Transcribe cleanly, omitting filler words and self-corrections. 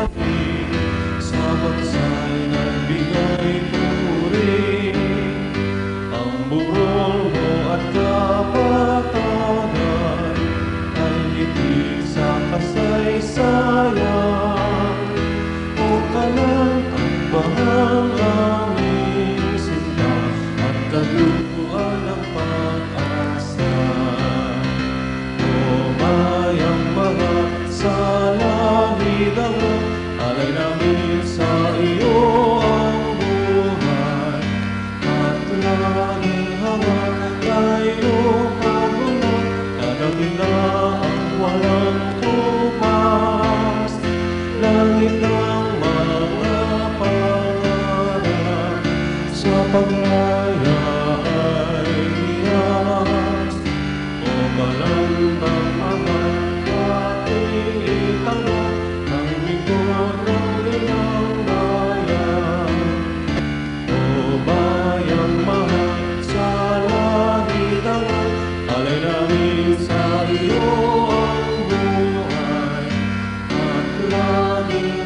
atin, sa bansa'y nagbigay puri. Ang burol mo at kapatagan ay litig sa kasaysayan. O kalan at bahang aming sinta at kaluan ng pag-asa. O bayang mahal sa langit mo, alay namin sa iyo ang buhay. At laging hawak ay iyong pagmamahal, nadakila ang walang tumas. Langit ng mga pangarap, sa paglaya ay hiyas. O kalang ng mga ating itanong, ng lingkod ng ilang bayan. O bayang mahal sa langit ako, alay namin sa iyo ang buhay. At laging